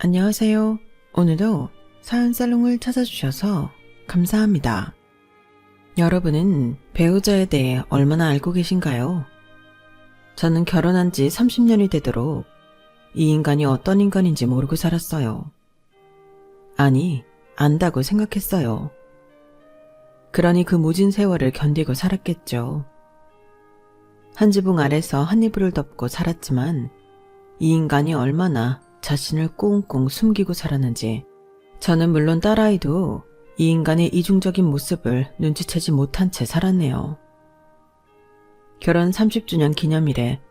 안녕하세요. 오늘도 사연살롱을 찾아주셔서 감사합니다. 여러분은 배우자에 대해 얼마나 알고 계신가요? 저는 결혼한 지 30년이 되도록 이 인간이 어떤 인간인지 모르고 살았어요. 아니, 안다고 생각했어요. 그러니 그 모진 세월을 견디고 살았겠죠. 한 지붕 아래서 한 이불을 덮고 살았지만 이 인간이 얼마나 자신을 꽁꽁 숨기고 살았는지 저는 물론 딸아이도 이 인간의 이중적인 모습을 눈치채지 못한 채 살았네요. 결혼 30주년 기념일에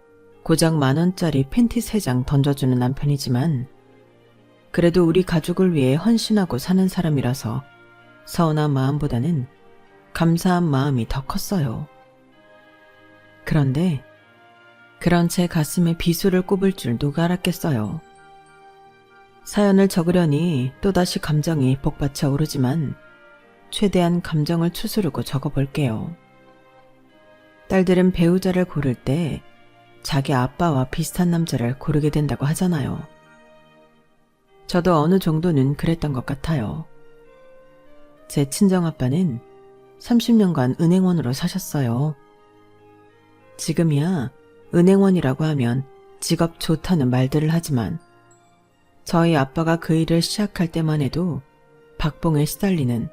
고작 10,000원짜리 팬티 3장 던져주는 남편이지만 그래도 우리 가족을 위해 헌신하고 사는 사람이라서 서운한 마음보다는 감사한 마음이 더 컸어요. 그런데 그런 제 가슴에 비수를 꼽을 줄 누가 알았겠어요. 사연을 적으려니 또다시 감정이 복받쳐 오르지만 최대한 감정을 추스르고 적어볼게요. 딸들은 배우자를 고를 때 자기 아빠와 비슷한 남자를 고르게 된다고 하잖아요. 저도 어느 정도는 그랬던 것 같아요. 제 친정아빠는 30년간 은행원으로 사셨어요. 지금이야 은행원이라고 하면 직업 좋다는 말들을 하지만 저희 아빠가 그 일을 시작할 때만 해도 박봉에 시달리는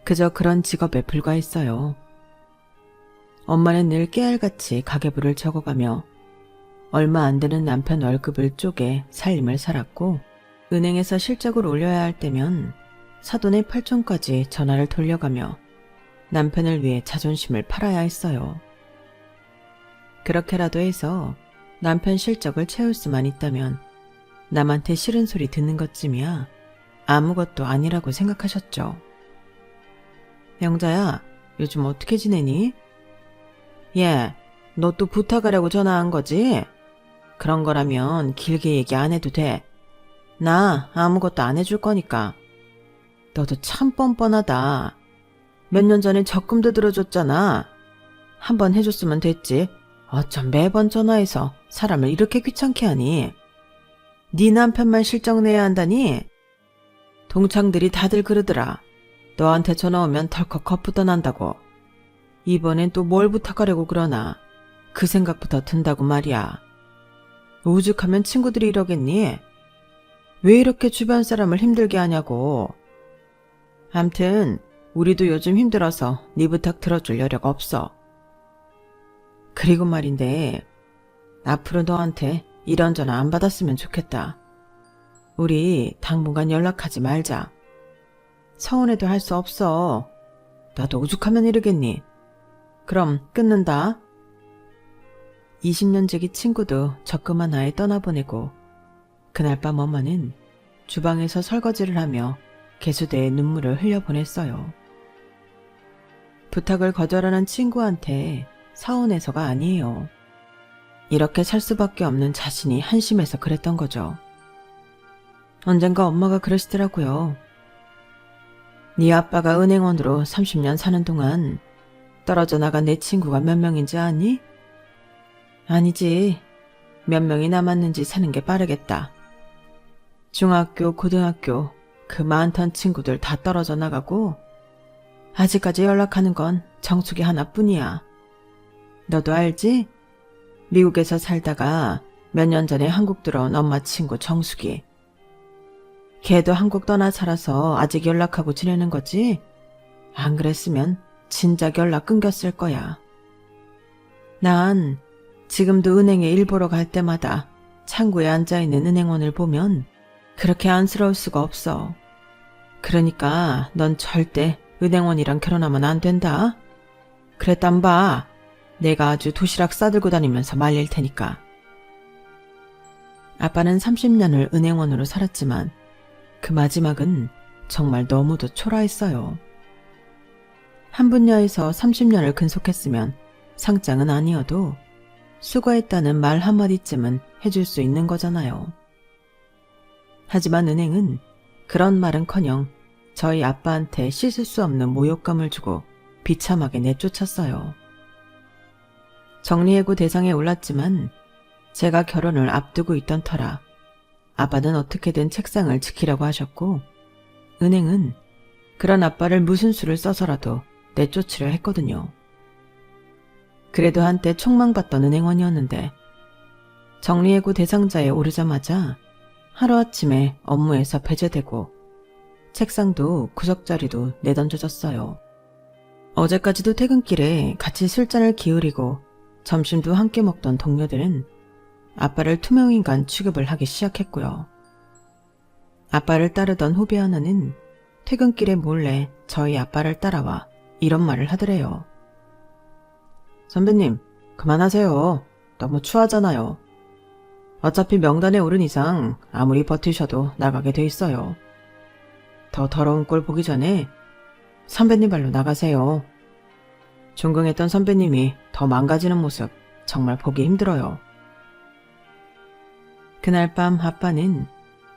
그저 그런 직업에 불과했어요. 엄마는 늘 깨알같이 가계부를 적어가며 얼마 안 되는 남편 월급을 쪼개 살림을 살았고 은행에서 실적을 올려야 할 때면 사돈의 8촌까지 전화를 돌려가며 남편을 위해 자존심을 팔아야 했어요. 그렇게라도 해서 남편 실적을 채울 수만 있다면 남한테 싫은 소리 듣는 것쯤이야 아무것도 아니라고 생각하셨죠. 영자야, 요즘 어떻게 지내니? 예, 너 또 부탁하려고 전화한 거지? 그런 거라면 길게 얘기 안 해도 돼. 나 아무것도 안 해줄 거니까. 너도 참 뻔뻔하다. 몇 년 전에 적금도 들어줬잖아. 한번 해줬으면 됐지. 어쩜 매번 전화해서 사람을 이렇게 귀찮게 하니? 네 남편만 실적 내야 한다니? 동창들이 다들 그러더라. 너한테 전화 오면 덜컥 겁부터 난다고. 이번엔 또 뭘 부탁하려고 그러나. 그 생각부터 든다고 말이야. 오죽하면 친구들이 이러겠니? 왜 이렇게 주변 사람을 힘들게 하냐고. 암튼 우리도 요즘 힘들어서 네 부탁 들어줄 여력 없어. 그리고 말인데 앞으로 너한테 이런 전화 안 받았으면 좋겠다. 우리 당분간 연락하지 말자. 서운해도 할 수 없어. 나도 오죽하면 이러겠니. 그럼 끊는다. 20년 지기 친구도 적금 하나에 떠나보내고 그날 밤 엄마는 주방에서 설거지를 하며 개수대에 눈물을 흘려보냈어요. 부탁을 거절하는 친구한테 서운해서가 아니에요. 이렇게 살 수밖에 없는 자신이 한심해서 그랬던 거죠. 언젠가 엄마가 그러시더라고요. 네 아빠가 은행원으로 30년 사는 동안 떨어져 나간 내 친구가 몇 명인지 아니? 아니지. 몇 명이 남았는지 세는 게 빠르겠다. 중학교, 고등학교 그 많던 친구들 다 떨어져 나가고 아직까지 연락하는 건 정숙이 하나뿐이야. 너도 알지? 미국에서 살다가 몇 년 전에 한국 들어온 엄마 친구 정숙이. 걔도 한국 떠나 살아서 아직 연락하고 지내는 거지? 안 그랬으면 진작 연락 끊겼을 거야. 난 지금도 은행에 일 보러 갈 때마다 창구에 앉아있는 은행원을 보면 그렇게 안쓰러울 수가 없어. 그러니까 넌 절대 은행원이랑 결혼하면 안 된다. 그랬단 봐. 내가 아주 도시락 싸들고 다니면서 말릴 테니까. 아빠는 30년을 은행원으로 살았지만 그 마지막은 정말 너무도 초라했어요. 한 분야에서 30년을 근속했으면 상장은 아니어도 수고했다는 말 한마디쯤은 해줄 수 있는 거잖아요. 하지만 은행은 그런 말은커녕 저희 아빠한테 씻을 수 없는 모욕감을 주고 비참하게 내쫓았어요. 정리해고 대상에 올랐지만 제가 결혼을 앞두고 있던 터라 아빠는 어떻게든 책상을 지키려고 하셨고 은행은 그런 아빠를 무슨 수를 써서라도 내쫓으려 했거든요. 그래도 한때 촉망받던 은행원이었는데 정리해고 대상자에 오르자마자 하루아침에 업무에서 배제되고 책상도 구석자리도 내던져졌어요. 어제까지도 퇴근길에 같이 술잔을 기울이고 점심도 함께 먹던 동료들은 아빠를 투명인간 취급을 하기 시작했고요. 아빠를 따르던 후배 하나는 퇴근길에 몰래 저희 아빠를 따라와 이런 말을 하더래요. 선배님, 그만하세요. 너무 추하잖아요. 어차피 명단에 오른 이상 아무리 버티셔도 나가게 돼 있어요. 더 더러운 꼴 보기 전에 선배님 발로 나가세요. 존경했던 선배님이 더 망가지는 모습 정말 보기 힘들어요. 그날 밤 아빠는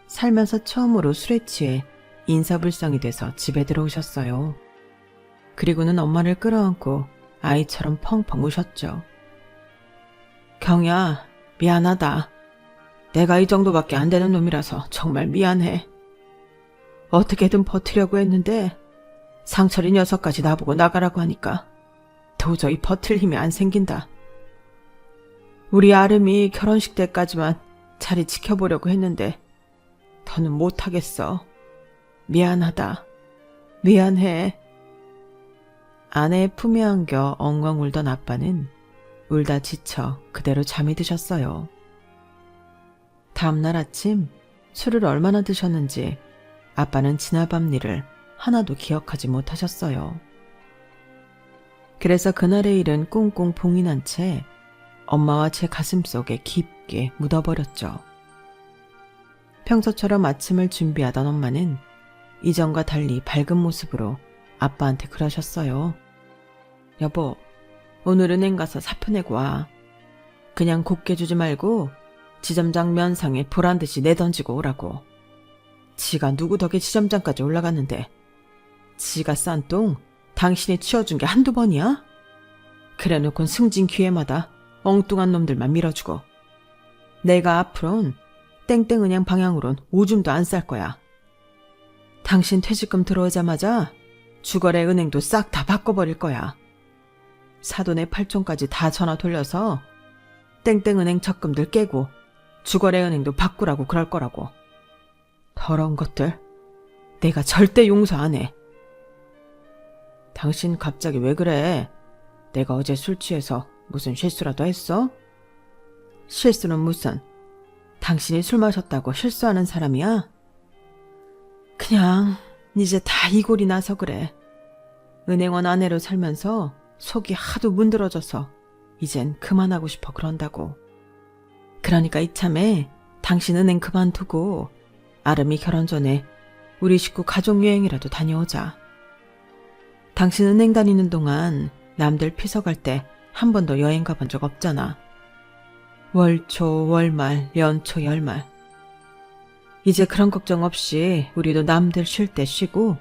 살면서 처음으로 술에 취해 인사불성이 돼서 집에 들어오셨어요. 그리고는 엄마를 끌어안고 아이처럼 펑펑 우셨죠. 경야, 미안하다. 내가 이 정도밖에 안 되는 놈이라서 정말 미안해. 어떻게든 버티려고 했는데 상철이 녀석까지 나보고 나가라고 하니까 도저히 버틸 힘이 안 생긴다. 우리 아름이 결혼식 때까지만 자리 지켜보려고 했는데 더는 못하겠어. 미안하다. 미안해. 아내의 품에 안겨 엉엉 울던 아빠는 울다 지쳐 그대로 잠이 드셨어요. 다음날 아침 술을 얼마나 드셨는지 아빠는 지나밤 일을 하나도 기억하지 못하셨어요. 그래서 그날의 일은 꽁꽁 봉이 난 채 엄마와 제 가슴속에 깊게 묻어버렸죠. 평소처럼 아침을 준비하던 엄마는 이전과 달리 밝은 모습으로 아빠한테 그러셨어요. 여보, 오늘 은행 가서 사표 내고 와. 그냥 곱게 주지 말고 지점장 면상에 보란듯이 내던지고 오라고. 지가 누구 덕에 지점장까지 올라갔는데 지가 싼 똥 당신이 치워준 게 한두 번이야? 그래놓곤 승진 기회마다 엉뚱한 놈들만 밀어주고 내가 앞으론 땡땡은행 방향으론 오줌도 안 쌀 거야. 당신 퇴직금 들어오자마자 주거래 은행도 싹 다 바꿔버릴 거야. 사돈의 8촌까지 다 전화 돌려서 땡땡은행 적금들 깨고 주거래 은행도 바꾸라고 그럴 거라고. 더러운 것들. 내가 절대 용서 안 해. 당신 갑자기 왜 그래? 내가 어제 술 취해서 무슨 실수라도 했어? 실수는 무슨. 당신이 술 마셨다고 실수하는 사람이야? 그냥 이제 다 이골이 나서 그래. 은행원 아내로 살면서 속이 하도 문드러져서 이젠 그만하고 싶어 그런다고. 그러니까 이참에 당신 은행 그만두고 아름이 결혼 전에 우리 식구 가족여행이라도 다녀오자. 당신 은행 다니는 동안 남들 피서갈 때 한 번도 여행 가본 적 없잖아. 월초, 월말, 연초, 열말. 이제 그런 걱정 없이 우리도 남들 쉴 때 쉬고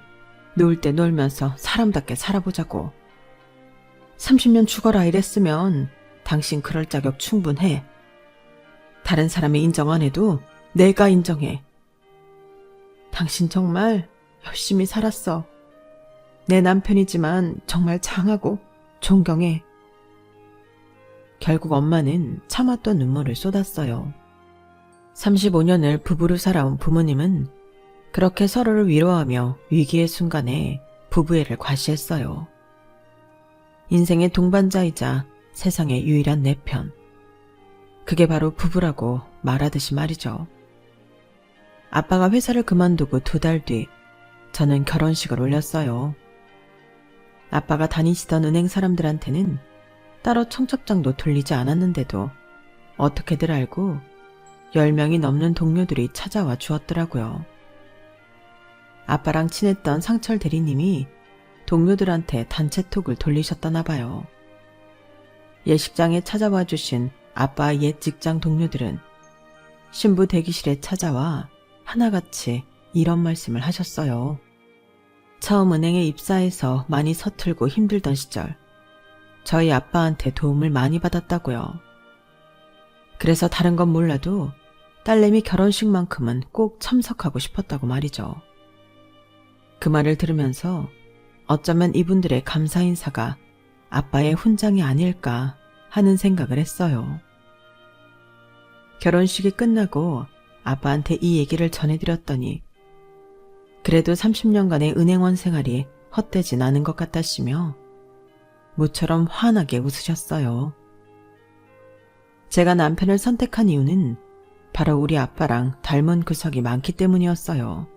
놀 때 놀면서 사람답게 살아보자고. 30년 죽어라 이랬으면 당신 그럴 자격 충분해. 다른 사람이 인정 안 해도 내가 인정해. 당신 정말 열심히 살았어. 내 남편이지만 정말 장하고 존경해. 결국 엄마는 참았던 눈물을 쏟았어요. 35년을 부부로 살아온 부모님은 그렇게 서로를 위로하며 위기의 순간에 부부애를 과시했어요. 인생의 동반자이자 세상의 유일한 내 편. 그게 바로 부부라고 말하듯이 말이죠. 아빠가 회사를 그만두고 2달 뒤 저는 결혼식을 올렸어요. 아빠가 다니시던 은행 사람들한테는 따로 청첩장도 돌리지 않았는데도 어떻게들 알고 10명이 넘는 동료들이 찾아와 주었더라고요. 아빠랑 친했던 상철 대리님이 동료들한테 단체톡을 돌리셨다나 봐요. 예식장에 찾아와 주신 아빠의 옛 직장 동료들은 신부 대기실에 찾아와 하나같이 이런 말씀을 하셨어요. 처음 은행에 입사해서 많이 서툴고 힘들던 시절 저희 아빠한테 도움을 많이 받았다고요. 그래서 다른 건 몰라도 딸내미 결혼식만큼은 꼭 참석하고 싶었다고 말이죠. 그 말을 들으면서 어쩌면 이분들의 감사 인사가 아빠의 훈장이 아닐까 하는 생각을 했어요. 결혼식이 끝나고 아빠한테 이 얘기를 전해드렸더니 그래도 30년간의 은행원 생활이 헛되진 않은 것 같다시며 모처럼 환하게 웃으셨어요. 제가 남편을 선택한 이유는 바로 우리 아빠랑 닮은 구석이 많기 때문이었어요.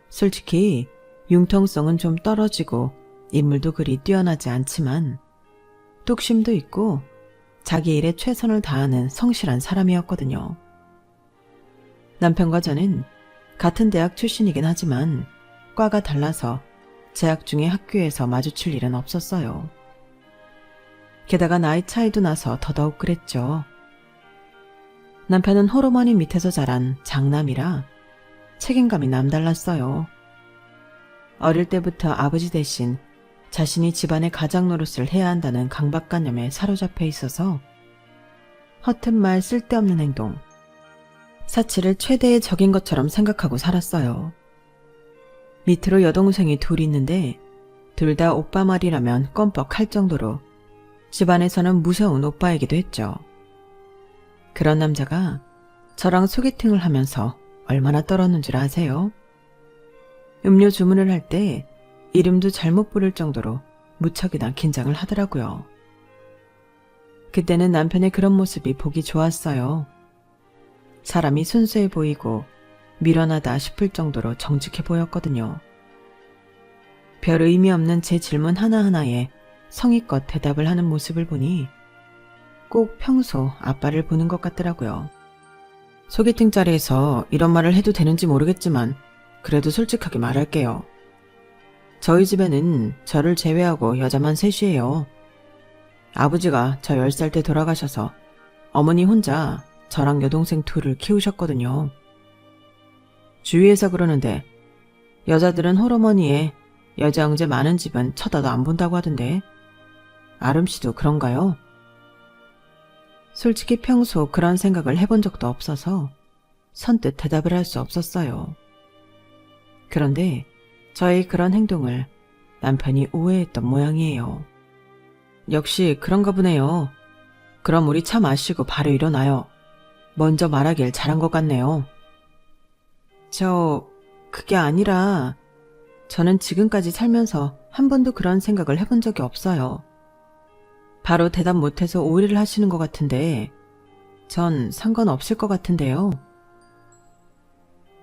솔직히 융통성은 좀 떨어지고 인물도 그리 뛰어나지 않지만 뚝심도 있고 자기 일에 최선을 다하는 성실한 사람이었거든요. 남편과 저는 같은 대학 출신이긴 하지만 과가 달라서 재학 중에 학교에서 마주칠 일은 없었어요. 게다가 나이 차이도 나서 더더욱 그랬죠. 남편은 호르몬이 밑에서 자란 장남이라 책임감이 남달랐어요. 어릴 때부터 아버지 대신 자신이 집안의 가장 노릇을 해야 한다는 강박관념에 사로잡혀 있어서 허튼 말 쓸데없는 행동, 사치를 최대의 적인 것처럼 생각하고 살았어요. 밑으로 여동생이 둘 있는데 둘 다 오빠 말이라면 껌뻑할 정도로 집안에서는 무서운 오빠이기도 했죠. 그런 남자가 저랑 소개팅을 하면서 얼마나 떨었는 줄 아세요? 음료 주문을 할 때 이름도 잘못 부를 정도로 무척이나 긴장을 하더라고요. 그때는 남편의 그런 모습이 보기 좋았어요. 사람이 순수해 보이고 미련하다 싶을 정도로 정직해 보였거든요. 별 의미 없는 제 질문 하나하나에 성의껏 대답을 하는 모습을 보니 꼭 평소 아빠를 보는 것 같더라고요. 소개팅 자리에서 이런 말을 해도 되는지 모르겠지만 그래도 솔직하게 말할게요. 저희 집에는 저를 제외하고 여자만 셋이에요. 아버지가 저 10살 때 돌아가셔서 어머니 혼자 저랑 여동생 둘을 키우셨거든요. 주위에서 그러는데 여자들은 홀어머니에 여자 형제 많은 집은 쳐다도 안 본다고 하던데 아름씨도 그런가요? 솔직히 평소 그런 생각을 해본 적도 없어서 선뜻 대답을 할 수 없었어요. 그런데 저의 그런 행동을 남편이 오해했던 모양이에요. 역시 그런가 보네요. 그럼 우리 차 마시고 바로 일어나요. 먼저 말하길 잘한 것 같네요. 그게 아니라 저는 지금까지 살면서 한 번도 그런 생각을 해본 적이 없어요. 바로 대답 못해서 오해를 하시는 것 같은데 전 상관없을 것 같은데요.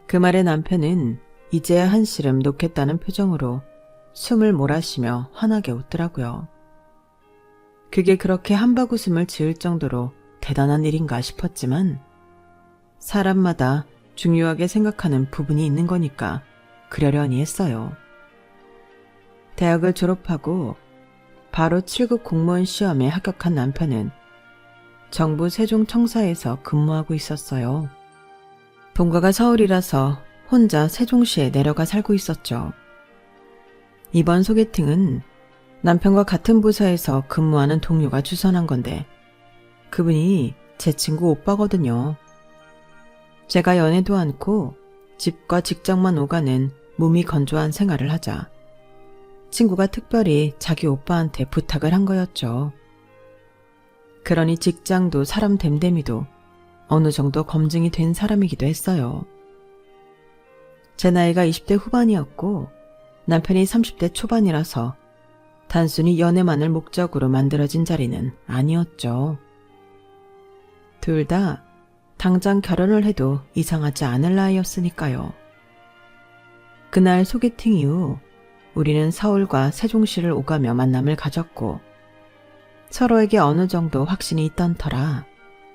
그 말에 남편은 이제야 한시름 놓겠다는 표정으로 숨을 몰아쉬며 환하게 웃더라고요. 그게 그렇게 한바구음을 지을 정도로 대단한 일인가 싶었지만 사람마다 중요하게 생각하는 부분이 있는 거니까 그러려니 했어요. 대학을 졸업하고 바로 7급 공무원 시험에 합격한 남편은 정부 세종청사에서 근무하고 있었어요. 본가가 서울이라서 혼자 세종시에 내려가 살고 있었죠. 이번 소개팅은 남편과 같은 부서에서 근무하는 동료가 주선한 건데 그분이 제 친구 오빠거든요. 제가 연애도 않고 집과 직장만 오가는 몸이 건조한 생활을 하자 친구가 특별히 자기 오빠한테 부탁을 한 거였죠. 그러니 직장도 사람 됨됨이도 어느 정도 검증이 된 사람이기도 했어요. 제 나이가 20대 후반이었고 남편이 30대 초반이라서 단순히 연애만을 목적으로 만들어진 자리는 아니었죠. 둘 다 당장 결혼을 해도 이상하지 않을 나이였으니까요. 그날 소개팅 이후 우리는 서울과 세종시를 오가며 만남을 가졌고 서로에게 어느 정도 확신이 있던 터라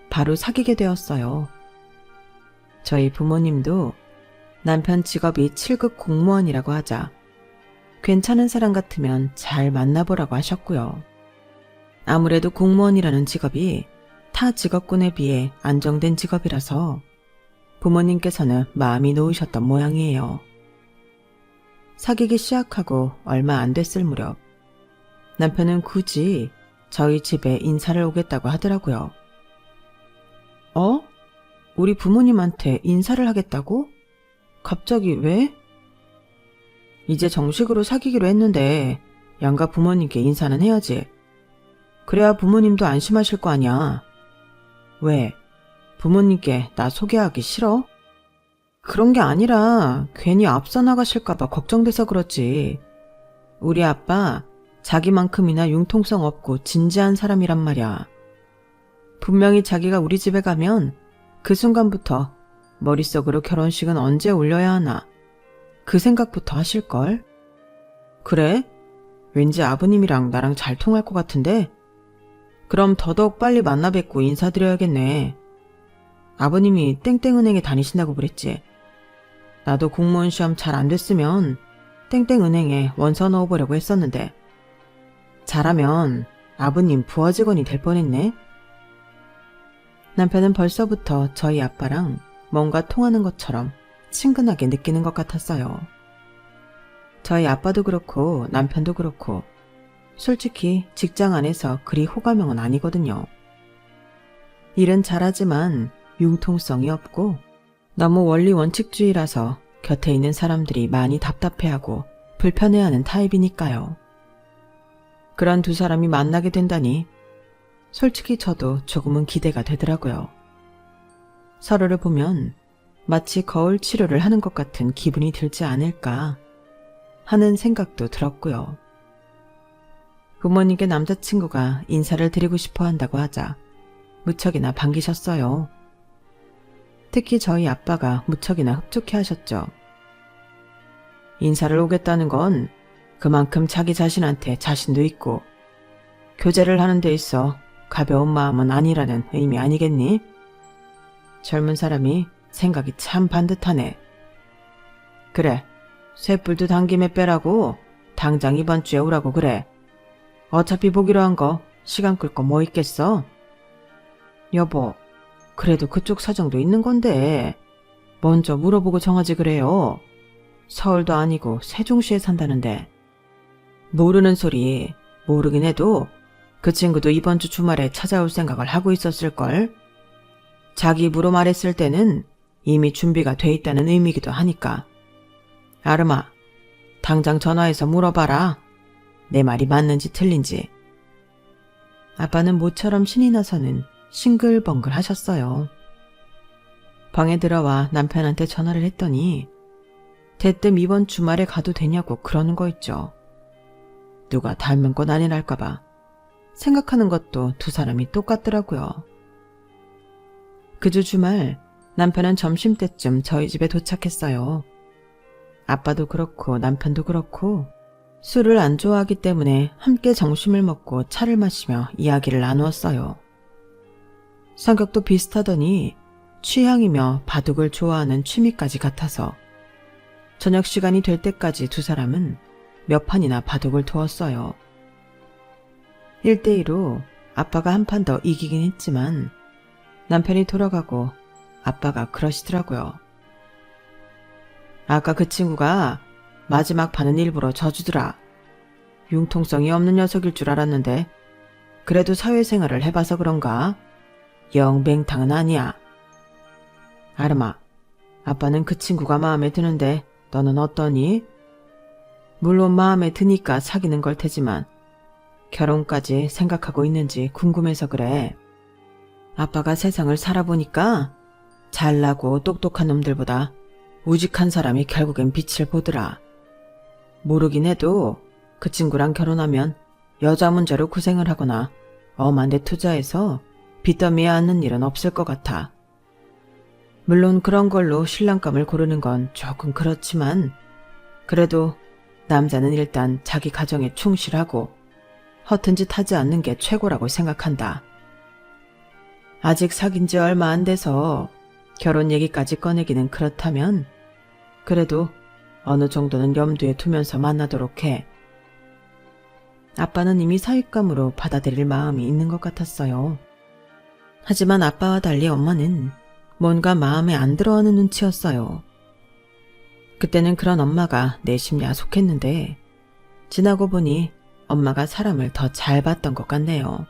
바로 사귀게 되었어요. 저희 부모님도 남편 직업이 7급 공무원이라고 하자 괜찮은 사람 같으면 잘 만나보라고 하셨고요. 아무래도 공무원이라는 직업이 타 직업군에 비해 안정된 직업이라서 부모님께서는 마음이 놓으셨던 모양이에요. 사귀기 시작하고 얼마 안 됐을 무렵 남편은 굳이 저희 집에 인사를 오겠다고 하더라고요. 우리 부모님한테 인사를 하겠다고? 갑자기 왜? 이제 정식으로 사귀기로 했는데 양가 부모님께 인사는 해야지. 그래야 부모님도 안심하실 거 아니야. 왜? 부모님께 나 소개하기 싫어? 그런 게 아니라 괜히 앞서 나가실까봐 걱정돼서 그렇지. 우리 아빠 자기만큼이나 융통성 없고 진지한 사람이란 말이야. 분명히 자기가 우리 집에 가면 그 순간부터 머릿속으로 결혼식은 언제 올려야 하나 그 생각부터 하실걸? 그래? 왠지 아버님이랑 나랑 잘 통할 것 같은데? 그럼 더더욱 빨리 만나 뵙고 인사드려야겠네. 아버님이 땡땡은행에 다니신다고 그랬지. 나도 공무원 시험 잘 안 됐으면 땡땡은행에 원서 넣어보려고 했었는데 잘하면 아버님 부하 직원이 될 뻔했네. 남편은 벌써부터 저희 아빠랑 뭔가 통하는 것처럼 친근하게 느끼는 것 같았어요. 저희 아빠도 그렇고 남편도 그렇고 솔직히 직장 안에서 그리 호감형은 아니거든요. 일은 잘하지만 융통성이 없고 너무 원리 원칙주의라서 곁에 있는 사람들이 많이 답답해하고 불편해하는 타입이니까요. 그런 두 사람이 만나게 된다니 솔직히 저도 조금은 기대가 되더라고요. 서로를 보면 마치 거울 치료를 하는 것 같은 기분이 들지 않을까 하는 생각도 들었고요. 부모님께 남자친구가 인사를 드리고 싶어 한다고 하자 무척이나 반기셨어요. 특히 저희 아빠가 무척이나 흡족해 하셨죠. 인사를 오겠다는 건 그만큼 자기 자신한테 자신도 있고 교제를 하는 데 있어 가벼운 마음은 아니라는 의미 아니겠니? 젊은 사람이 생각이 참 반듯하네. 그래, 쇳불도 당김에 빼라고 당장 이번 주에 오라고 그래. 어차피 보기로 한 거 시간 끌 거 뭐 있겠어? 여보, 그래도 그쪽 사정도 있는 건데 먼저 물어보고 정하지 그래요. 서울도 아니고 세종시에 산다는데. 모르는 소리, 모르긴 해도 그 친구도 이번 주 주말에 찾아올 생각을 하고 있었을걸. 자기 입으로 말했을 때는 이미 준비가 돼 있다는 의미이기도 하니까. 아름아, 당장 전화해서 물어봐라. 내 말이 맞는지 틀린지. 아빠는 모처럼 신이 나서는 싱글벙글 하셨어요. 방에 들어와 남편한테 전화를 했더니 대뜸 이번 주말에 가도 되냐고 그러는 거 있죠. 누가 닮은 건 아니랄까봐 생각하는 것도 두 사람이 똑같더라고요. 그 주 주말 남편은 점심때쯤 저희 집에 도착했어요. 아빠도 그렇고 남편도 그렇고 술을 안 좋아하기 때문에 함께 점심을 먹고 차를 마시며 이야기를 나누었어요. 성격도 비슷하더니 취향이며 바둑을 좋아하는 취미까지 같아서 저녁 시간이 될 때까지 두 사람은 몇 판이나 바둑을 두었어요. 1대2로 아빠가 한 판 더 이기긴 했지만 남편이 돌아가고 아빠가 그러시더라고요. 아까 그 친구가 마지막 판은 일부러 져주더라. 융통성이 없는 녀석일 줄 알았는데 그래도 사회생활을 해봐서 그런가? 영 맹탕은 아니야. 아름아, 아빠는 그 친구가 마음에 드는데 너는 어떠니? 물론 마음에 드니까 사귀는 걸 테지만 결혼까지 생각하고 있는지 궁금해서 그래. 아빠가 세상을 살아보니까 잘나고 똑똑한 놈들보다 우직한 사람이 결국엔 빛을 보더라. 모르긴 해도 그 친구랑 결혼하면 여자 문제로 고생을 하거나 엄한 데 투자해서 빚더미에 앉는 일은 없을 것 같아. 물론 그런 걸로 신랑감을 고르는 건 조금 그렇지만 그래도 남자는 일단 자기 가정에 충실하고 허튼 짓 하지 않는 게 최고라고 생각한다. 아직 사귄 지 얼마 안 돼서 결혼 얘기까지 꺼내기는 그렇다면 그래도 어느 정도는 염두에 두면서 만나도록 해. 아빠는 이미 사윗감으로 받아들일 마음이 있는 것 같았어요. 하지만 아빠와 달리 엄마는 뭔가 마음에 안 들어하는 눈치였어요. 그때는 그런 엄마가 내심 야속했는데 지나고 보니 엄마가 사람을 더 잘 봤던 것 같네요.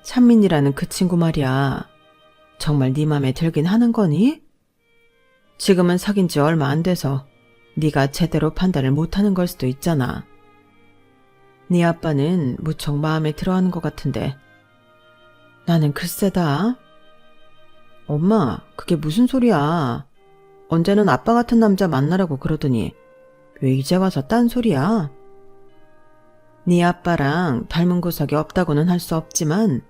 찬민이라는 그 친구 말이야. 정말 네 맘에 들긴 하는 거니? 지금은 사귄 지 얼마 안 돼서 네가 제대로 판단을 못하는 걸 수도 있잖아. 네 아빠는 무척 마음에 들어하는 것 같은데 나는 글쎄다. 엄마, 그게 무슨 소리야. 언제는 아빠 같은 남자 만나라고 그러더니 왜 이제 와서 딴소리야? 네 아빠랑 닮은 구석이 없다고는 할 수 없지만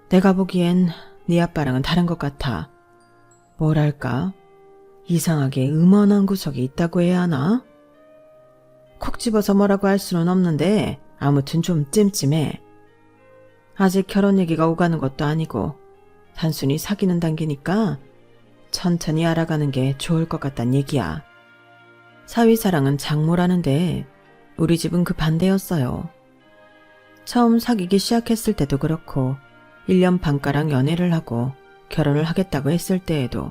내가 보기엔 네 아빠랑은 다른 것 같아. 뭐랄까, 이상하게 음원한 구석이 있다고 해야 하나? 콕 집어서 뭐라고 할 수는 없는데 아무튼 좀 찜찜해. 아직 결혼 얘기가 오가는 것도 아니고 단순히 사귀는 단계니까 천천히 알아가는 게 좋을 것 같단 얘기야. 사위사랑은 장모라는데 우리 집은 그 반대였어요. 처음 사귀기 시작했을 때도 그렇고 1년 반가량 연애를 하고 결혼을 하겠다고 했을 때에도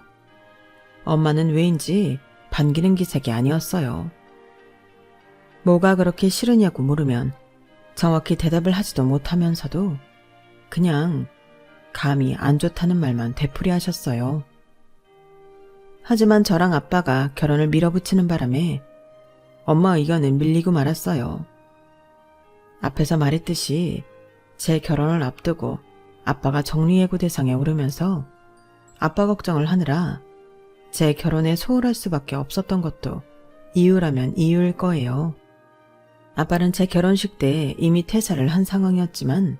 엄마는 왜인지 반기는 기색이 아니었어요. 뭐가 그렇게 싫으냐고 물으면 정확히 대답을 하지도 못하면서도 그냥 감히 안 좋다는 말만 되풀이하셨어요. 하지만 저랑 아빠가 결혼을 밀어붙이는 바람에 엄마 의견은 밀리고 말았어요. 앞에서 말했듯이 제 결혼을 앞두고 아빠가 정리해고 대상에 오르면서 아빠 걱정을 하느라 제 결혼에 소홀할 수밖에 없었던 것도 이유라면 이유일 거예요. 아빠는 제 결혼식 때 이미 퇴사를 한 상황이었지만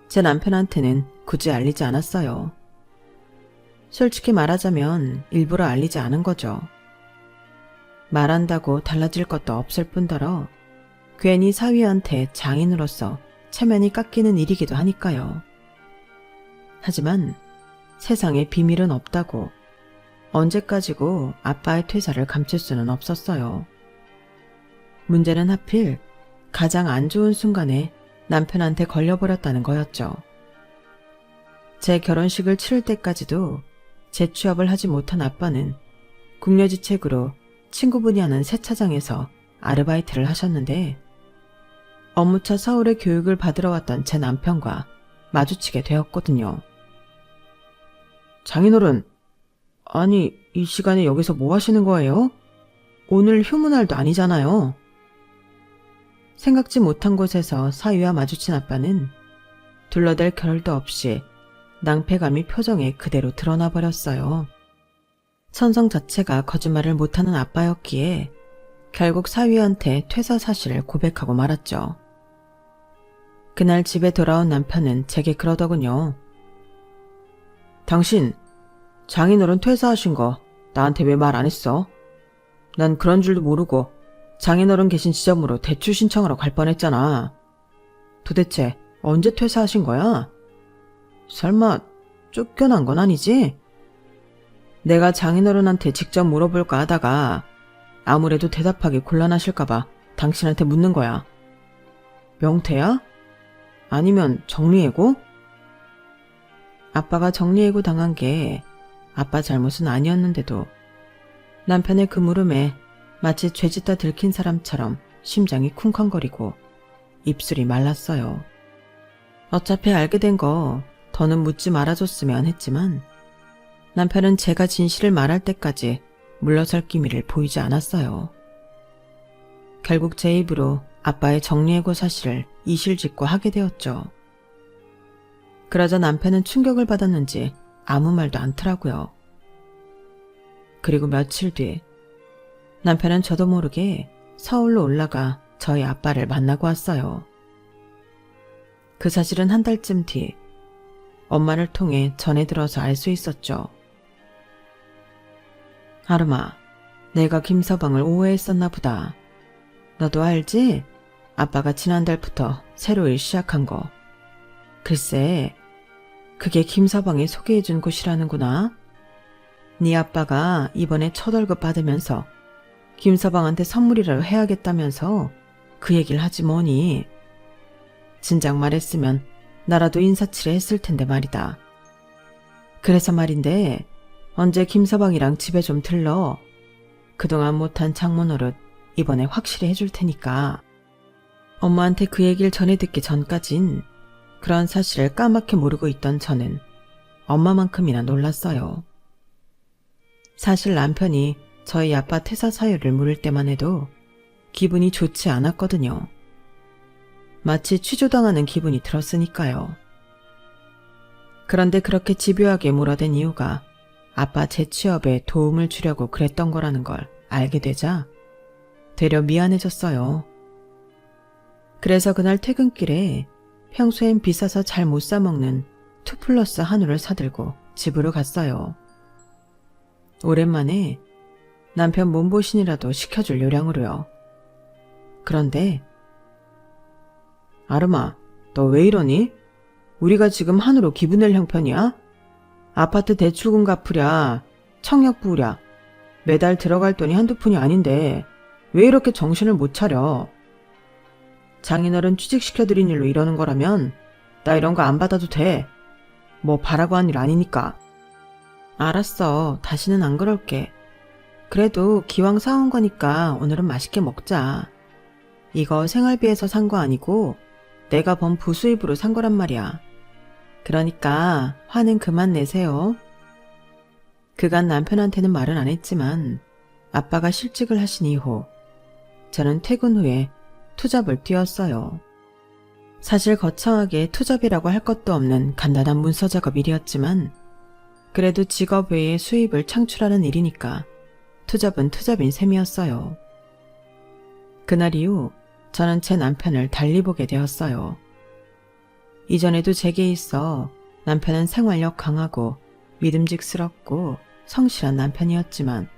제 남편한테는 굳이 알리지 않았어요. 솔직히 말하자면 일부러 알리지 않은 거죠. 말한다고 달라질 것도 없을 뿐더러 괜히 사위한테 장인으로서 체면이 깎이는 일이기도 하니까요. 하지만 세상에 비밀은 없다고 언제까지고 아빠의 퇴사를 감출 수는 없었어요. 문제는 하필 가장 안 좋은 순간에 남편한테 걸려버렸다는 거였죠. 제 결혼식을 치를 때까지도 재취업을 하지 못한 아빠는 궁여지책으로 친구분이 하는 세차장에서 아르바이트를 하셨는데 업무차 서울에 교육을 받으러 왔던 제 남편과 마주치게 되었거든요. 장인어른, 아니 이 시간에 여기서 뭐 하시는 거예요? 오늘 휴무날도 아니잖아요. 생각지 못한 곳에서 사위와 마주친 아빠는 둘러댈 겨를도 없이 낭패감이 표정에 그대로 드러나 버렸어요. 천성 자체가 거짓말을 못하는 아빠였기에 결국 사위한테 퇴사 사실을 고백하고 말았죠. 그날 집에 돌아온 남편은 제게 그러더군요. 당신 장인어른 퇴사하신 거 나한테 왜 말 안 했어? 난 그런 줄도 모르고 장인어른 계신 지점으로 대출 신청하러 갈 뻔했잖아. 도대체 언제 퇴사하신 거야? 설마 쫓겨난 건 아니지? 내가 장인어른한테 직접 물어볼까 하다가 아무래도 대답하기 곤란하실까봐 당신한테 묻는 거야. 명태야? 아니면 정리해고? 아빠가 정리해고 당한 게 아빠 잘못은 아니었는데도 남편의 그 물음에 마치 죄짓다 들킨 사람처럼 심장이 쿵쾅거리고 입술이 말랐어요. 어차피 알게 된 거 더는 묻지 말아줬으면 했지만 남편은 제가 진실을 말할 때까지 물러설 기미를 보이지 않았어요. 결국 제 입으로 아빠의 정리해고 사실을 이실직고 하게 되었죠. 그러자 남편은 충격을 받았는지 아무 말도 않더라고요. 그리고 며칠 뒤 남편은 저도 모르게 서울로 올라가 저희 아빠를 만나고 왔어요. 그 사실은 한 달쯤 뒤 엄마를 통해 전해 들어서 알 수 있었죠. 아름아, 내가 김서방을 오해했었나 보다. 너도 알지? 아빠가 지난달부터 새로 일 시작한 거. 글쎄, 그게 김서방이 소개해준 곳이라는구나. 네 아빠가 이번에 첫 월급 받으면서 김서방한테 선물이라도 해야겠다면서 그 얘기를 하지 뭐니. 진작 말했으면 나라도 인사치레 했을 텐데 말이다. 그래서 말인데 언제 김서방이랑 집에 좀 들러. 그동안 못한 장모 노릇 이번에 확실히 해줄 테니까. 엄마한테 그 얘기를 전해 듣기 전까진 그런 사실을 까맣게 모르고 있던 저는 엄마만큼이나 놀랐어요. 사실 남편이 저희 아빠 퇴사 사유를 물을 때만 해도 기분이 좋지 않았거든요. 마치 취조당하는 기분이 들었으니까요. 그런데 그렇게 집요하게 몰아댄 이유가 아빠 재취업에 도움을 주려고 그랬던 거라는 걸 알게 되자 되려 미안해졌어요. 그래서 그날 퇴근길에 평소엔 비싸서 잘 못 사먹는 2플러스 한우를 사들고 집으로 갔어요. 오랜만에 남편 몸보신이라도 시켜줄 요량으로요. 그런데 아름아, 너 왜 이러니? 우리가 지금 한우로 기분 낼 형편이야? 아파트 대출금 갚으랴, 청약 부으랴, 매달 들어갈 돈이 한두 푼이 아닌데 왜 이렇게 정신을 못 차려? 장인어른 취직시켜드린 일로 이러는 거라면 나 이런 거 안 받아도 돼. 뭐 바라고 한 일 아니니까. 알았어. 다시는 안 그럴게. 그래도 기왕 사온 거니까 오늘은 맛있게 먹자. 이거 생활비에서 산 거 아니고 내가 번 부수입으로 산 거란 말이야. 그러니까 화는 그만 내세요. 그간 남편한테는 말은 안 했지만 아빠가 실직을 하신 이후 저는 퇴근 후에 투잡을 뛰었어요. 사실 거창하게 투잡이라고 할 것도 없는 간단한 문서 작업 일이었지만 그래도 직업 외에 수입을 창출하는 일이니까 투잡은 투잡인 셈이었어요. 그날 이후 저는 제 남편을 달리 보게 되었어요. 이전에도 제게 있어 남편은 생활력 강하고 믿음직스럽고 성실한 남편이었지만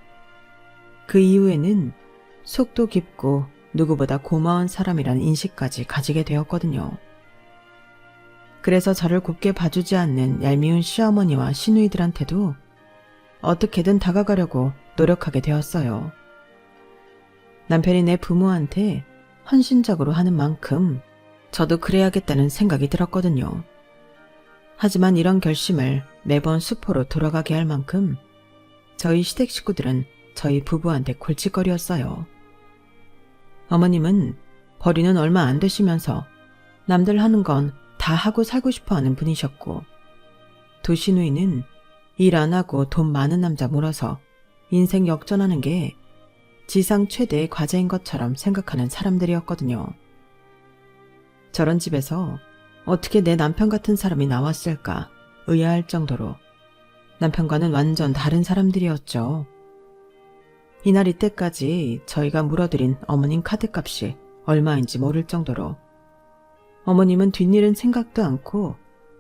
그 이후에는 속도 깊고 누구보다 고마운 사람이라는 인식까지 가지게 되었거든요. 그래서 저를 곱게 봐주지 않는 얄미운 시어머니와 시누이들한테도 어떻게든 다가가려고 노력하게 되었어요. 남편이 내 부모한테 헌신적으로 하는 만큼 저도 그래야겠다는 생각이 들었거든요. 하지만 이런 결심을 매번 수포로 돌아가게 할 만큼 저희 시댁 식구들은 저희 부부한테 골칫거리였어요. 어머님은 벌이는 얼마 안 되시면서 남들 하는 건 다 하고 살고 싶어 하는 분이셨고 두 시누이는 일 안 하고 돈 많은 남자 몰아서 인생 역전하는 게 지상 최대의 과제인 것처럼 생각하는 사람들이었거든요. 저런 집에서 어떻게 내 남편 같은 사람이 나왔을까 의아할 정도로 남편과는 완전 다른 사람들이었죠. 이날 이때까지 저희가 물어드린 어머님 카드값이 얼마인지 모를 정도로 어머님은 뒷일은 생각도 않고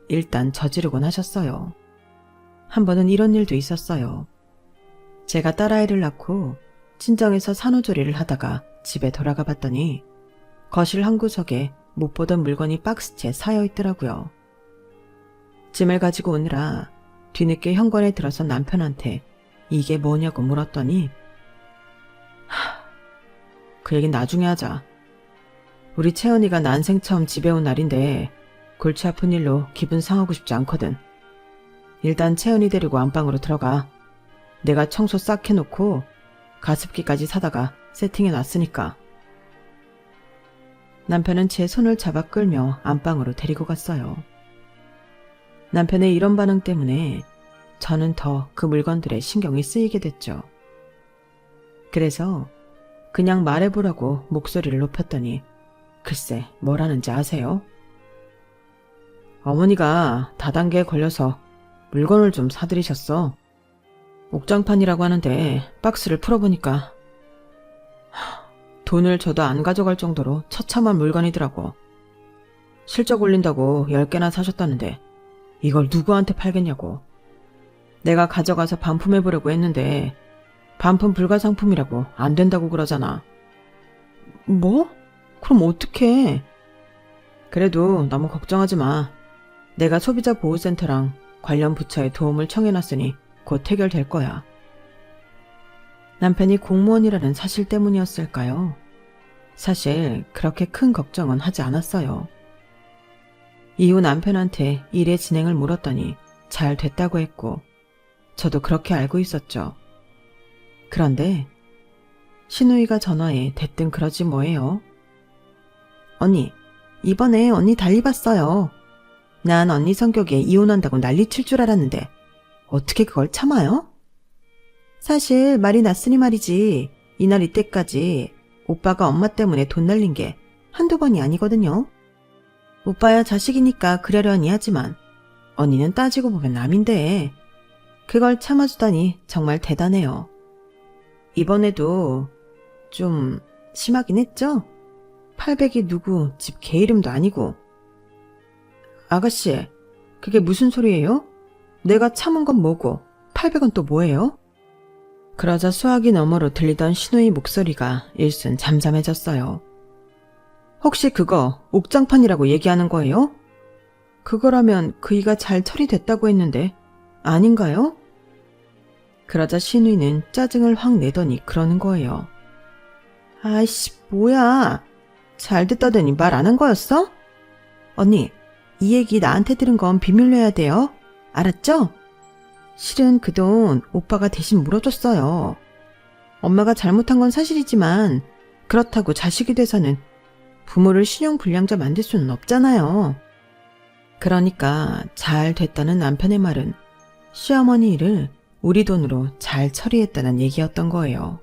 일단 저지르곤 하셨어요. 한 번은 이런 일도 있었어요. 제가 딸아이를 낳고 친정에서 산후조리를 하다가 집에 돌아가 봤더니 거실 한 구석에 못 보던 물건이 박스채 쌓여 있더라고요. 짐을 가지고 오느라 뒤늦게 현관에 들어서 남편한테 이게 뭐냐고 물었더니 그 얘긴 나중에 하자. 우리 채연이가 난생 처음 집에 온 날인데 골치 아픈 일로 기분 상하고 싶지 않거든. 일단 채연이 데리고 안방으로 들어가. 내가 청소 싹 해놓고 가습기까지 사다가 세팅해놨으니까. 남편은 제 손을 잡아 끌며 안방으로 데리고 갔어요. 남편의 이런 반응 때문에 저는 더 그 물건들에 신경이 쓰이게 됐죠. 그래서 그냥 말해보라고 목소리를 높였더니 글쎄 뭘 하는지 아세요? 어머니가 다단계에 걸려서 물건을 좀 사들이셨어. 옥장판이라고 하는데 박스를 풀어보니까 돈을 줘도 안 가져갈 정도로 처참한 물건이더라고. 실적 올린다고 10개나 사셨다는데 이걸 누구한테 팔겠냐고. 내가 가져가서 반품해보려고 했는데 반품 불가상품이라고 안 된다고 그러잖아. 뭐? 그럼 어떡해? 그래도 너무 걱정하지 마. 내가 소비자보호센터랑 관련 부처에 도움을 청해놨으니 곧 해결될 거야. 남편이 공무원이라는 사실 때문이었을까요? 사실 그렇게 큰 걱정은 하지 않았어요. 이후 남편한테 일의 진행을 물었더니 잘 됐다고 했고 저도 그렇게 알고 있었죠. 그런데 시누이가 전화해 대뜸 그러지 뭐예요. 언니, 이번에 언니 달리 봤어요. 난 언니 성격에 이혼한다고 난리 칠 줄 알았는데 어떻게 그걸 참아요? 사실 말이 났으니 말이지 이날 이때까지 오빠가 엄마 때문에 돈 날린 게 한두 번이 아니거든요. 오빠야 자식이니까 그러려니 하지만 언니는 따지고 보면 남인데 그걸 참아주다니 정말 대단해요. 이번에도 좀 심하긴 했죠? 800이 누구 집 개 이름도 아니고. 아가씨, 그게 무슨 소리예요? 내가 참은 건 뭐고 800은 또 뭐예요? 그러자 수화기 너머로 들리던 신우의 목소리가 일순 잠잠해졌어요. 혹시 그거 옥장판이라고 얘기하는 거예요? 그거라면 그이가 잘 처리됐다고 했는데 아닌가요? 그러자 신우이는 짜증을 확 내더니 그러는 거예요. 아이씨 뭐야, 잘 듣다더니 말 안 한 거였어? 언니, 이 얘기 나한테 들은 건 비밀로 해야 돼요. 알았죠? 실은 그 돈 오빠가 대신 물어줬어요. 엄마가 잘못한 건 사실이지만 그렇다고 자식이 돼서는 부모를 신용불량자 만들 수는 없잖아요. 그러니까 잘 됐다는 남편의 말은 시어머니 일을 우리 돈으로 잘 처리했다는 얘기였던 거예요.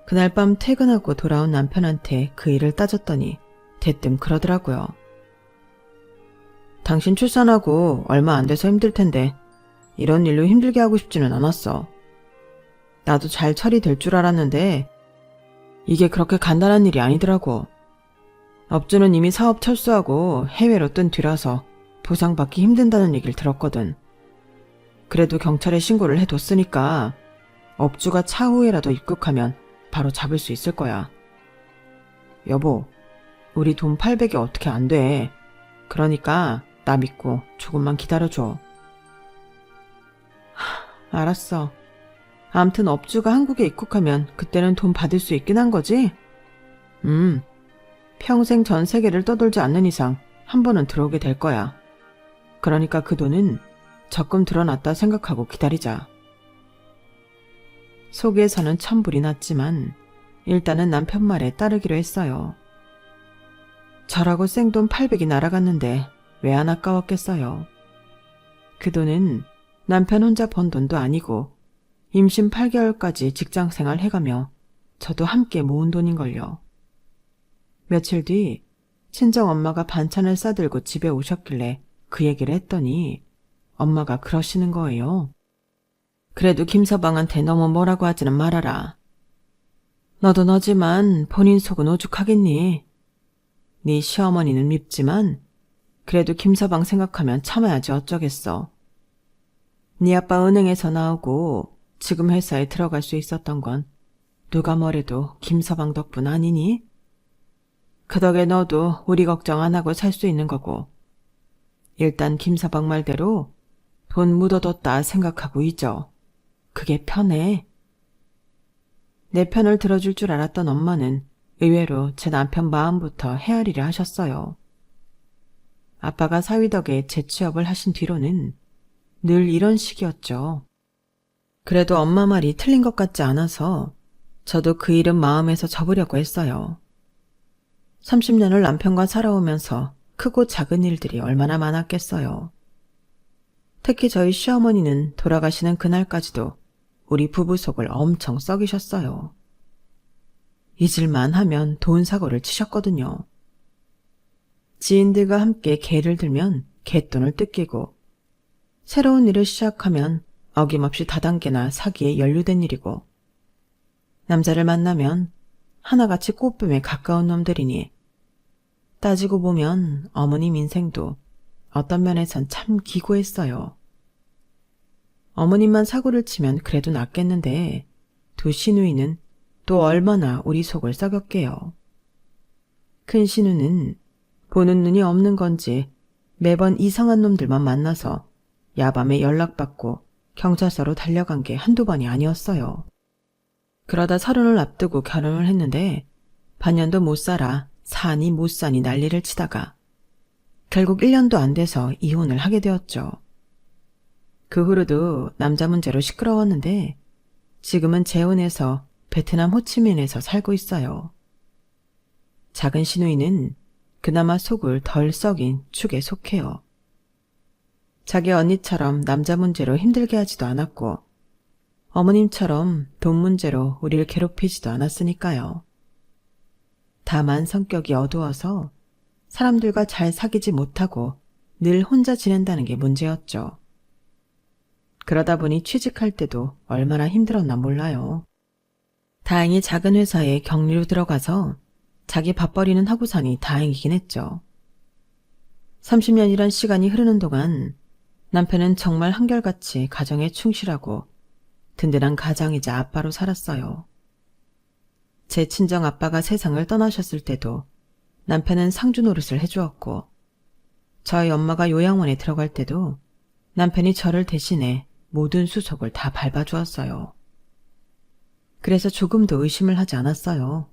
그날 밤 퇴근하고 돌아온 남편한테 그 일을 따졌더니 대뜸 그러더라고요. 당신 출산하고 얼마 안 돼서 힘들 텐데 이런 일로 힘들게 하고 싶지는 않았어. 나도 잘 처리될 줄 알았는데 이게 그렇게 간단한 일이 아니더라고. 업주는 이미 사업 철수하고 해외로 뜬 뒤라서 보상받기 힘든다는 얘기를 들었거든. 그래도 경찰에 신고를 해뒀으니까 업주가 차후에라도 입국하면 바로 잡을 수 있을 거야. 여보, 우리 돈 800이 어떻게 안 돼. 그러니까 나 믿고 조금만 기다려줘. 알았어. 암튼 업주가 한국에 입국하면 그때는 돈 받을 수 있긴 한 거지? 평생 전 세계를 떠돌지 않는 이상 한 번은 들어오게 될 거야. 그러니까 그 돈은 적금 들어놨다 생각하고 기다리자. 속에서는 천불이 났지만 일단은 남편 말에 따르기로 했어요. 저라고 생돈 800이 날아갔는데 왜 안 아까웠겠어요. 그 돈은 남편 혼자 번 돈도 아니고 임신 8개월까지 직장생활 해가며 저도 함께 모은 돈인걸요. 며칠 뒤 친정엄마가 반찬을 싸들고 집에 오셨길래 그 얘기를 했더니 엄마가 그러시는 거예요. 그래도 김서방한테 너무 뭐라고 하지는 말아라. 너도 너지만 본인 속은 오죽하겠니? 네 시어머니는 밉지만 그래도 김서방 생각하면 참아야지 어쩌겠어. 네 아빠 은행에서 나오고 지금 회사에 들어갈 수 있었던 건 누가 뭐래도 김서방 덕분 아니니? 그 덕에 너도 우리 걱정 안 하고 살 수 있는 거고. 일단 김서방 말대로 돈 묻어뒀다 생각하고 잊어. 그게 편해. 내 편을 들어줄 줄 알았던 엄마는 의외로 제 남편 마음부터 헤아리려 하셨어요. 아빠가 사위 덕에 재취업을 하신 뒤로는 늘 이런 식이었죠. 그래도 엄마 말이 틀린 것 같지 않아서 저도 그 일은 마음에서 접으려고 했어요. 30년을 남편과 살아오면서 크고 작은 일들이 얼마나 많았겠어요. 특히 저희 시어머니는 돌아가시는 그날까지도 우리 부부 속을 엄청 썩이셨어요. 잊을만 하면 돈 사고를 치셨거든요. 지인들과 함께 개를 들면 갯돈을 뜯기고 새로운 일을 시작하면 어김없이 다단계나 사기에 연루된 일이고 남자를 만나면 하나같이 꽃뱀에 가까운 놈들이니 따지고 보면 어머님 인생도 어떤 면에선 참 기고했어요. 어머님만 사고를 치면 그래도 낫겠는데 두 시누이는 또 얼마나 우리 속을 썩였게요. 큰 시누는 보는 눈이 없는 건지 매번 이상한 놈들만 만나서 야밤에 연락받고 경찰서로 달려간 게 한두 번이 아니었어요. 그러다 30을 앞두고 결혼을 했는데 반년도 못 살아 사니 못 사니 난리를 치다가 결국 1년도 안 돼서 이혼을 하게 되었죠. 그 후로도 남자 문제로 시끄러웠는데 지금은 재혼해서 베트남 호치민에서 살고 있어요. 작은 시누이는 그나마 속을 덜 썩인 축에 속해요. 자기 언니처럼 남자 문제로 힘들게 하지도 않았고 어머님처럼 돈 문제로 우리를 괴롭히지도 않았으니까요. 다만 성격이 어두워서 사람들과 잘 사귀지 못하고 늘 혼자 지낸다는 게 문제였죠. 그러다 보니 취직할 때도 얼마나 힘들었나 몰라요. 다행히 작은 회사에 격리로 들어가서 자기 밥벌이는 하고 사니 다행이긴 했죠. 30년이란 시간이 흐르는 동안 남편은 정말 한결같이 가정에 충실하고 든든한 가장이자 아빠로 살았어요. 제 친정 아빠가 세상을 떠나셨을 때도 남편은 상주 노릇을 해주었고 저희 엄마가 요양원에 들어갈 때도 남편이 저를 대신해 모든 수속을 다 밟아주었어요. 그래서 조금도 의심을 하지 않았어요.